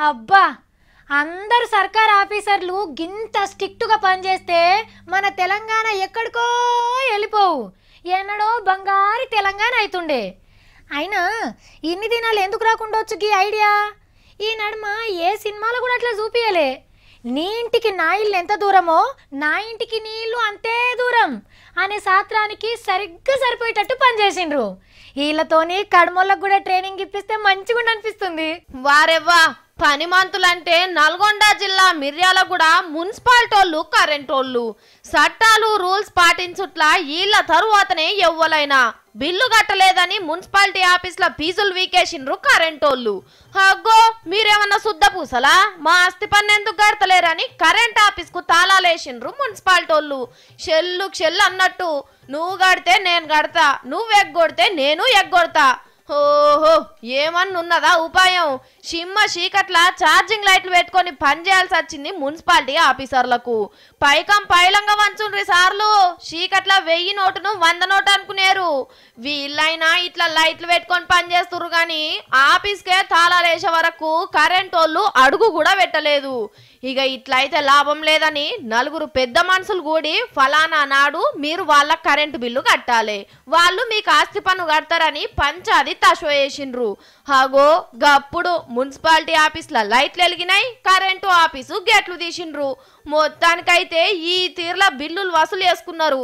అబ్బా, అందరు సర్కార్ ఆఫీసర్లు గింత స్ట్రిక్ట్గా పనిచేస్తే మన తెలంగాణ ఎక్కడికో వెళ్ళిపోవు, ఎన్నడో బంగారు తెలంగాణ అవుతుండే. అయినా ఇన్ని దినాలు ఎందుకు రాకుండా వచ్చు ఈ ఐడియా? ఈ నడుమ ఏ సినిమాలో కూడా అట్లా చూపియలే. నీ ఇంటికి నా ఇల్లు ఎంత దూరమో నా ఇంటికి నీ ఇల్లు అంతే దూరం అనే శాస్త్రానికి సరిగ్గా సరిపోయేటట్టు పనిచేసిండ్రు. వీళ్ళతోని కడమోళ్ళకు కూడా ట్రైనింగ్ ఇప్పిస్తే మంచిగా అనిపిస్తుంది. వారెవ్వా, పనిమంతులంటే నల్గొండ జిల్లా మిర్యాలగూడ మున్సిపాలిటోళ్ళు కరెంటోళ్ళు చట్టాలు రూల్స్ పాటించుట్లా వీళ్ళ తరువాతనే ఎవ్వలైనా బిల్లు కట్టలేదని మున్సిపాలిటీ ఆఫీస్లో ఫీజులు వీకేసిండ్రు కరెంటోళ్ళు. అగ్గో, మీరేమన్నా శుద్ధ పూసలా? మా ఆస్తి పన్ను ఎందుకు కడతలేరని కరెంట్ ఆఫీస్కు తాళాలేసిండ్రు మున్సిపాలిటోళ్ళు. చెల్లు అన్నట్టు నువ్వు కడితే నేను కడతా, నువ్వు ఎగ్గొడితే నేను ఎగ్గొడతా. ఓహో, ఏమన్నున్నదా ఉపాయం? సిమ్మ చీకట్ల ఛార్జింగ్ లైట్లు పెట్టుకొని పనిచేయాల్సి వచ్చింది మున్సిపాలిటీ ఆఫీసర్లకు. పైకం పైలంగా వంచుండ్రి సార్లు. చీకట్ల 1000 నోటును 100 నోటు అనుకునేరు. వీళ్ళైనా ఇట్లా లైట్లు పెట్టుకొని పనిచేస్తురు గాని ఆఫీస్కే తాళాలేసే వరకు కరెంటోళ్ళు అడుగు కూడా పెట్టలేదు. ఇక ఇట్లయితే లాభం లేదని నలుగురు పెద్ద మనుషులు కూడి ఫలానా నాడు మీరు వాళ్ళ కరెంటు బిల్లు కట్టాలి, వాళ్ళు మీకు ఆస్తి పన్ను కడతారని పంచాది తషో వేసిండ్రు. హాగో గప్పుడు మున్సిపాలిటీ ఆఫీస్లో లైట్లు వెలిగినాయి, కరెంటు ఆఫీసు గేట్లు తీసిండ్రు. మొత్తానికైతే ఈ తీర్ల బిల్లులు వసూలు చేసుకున్నారు.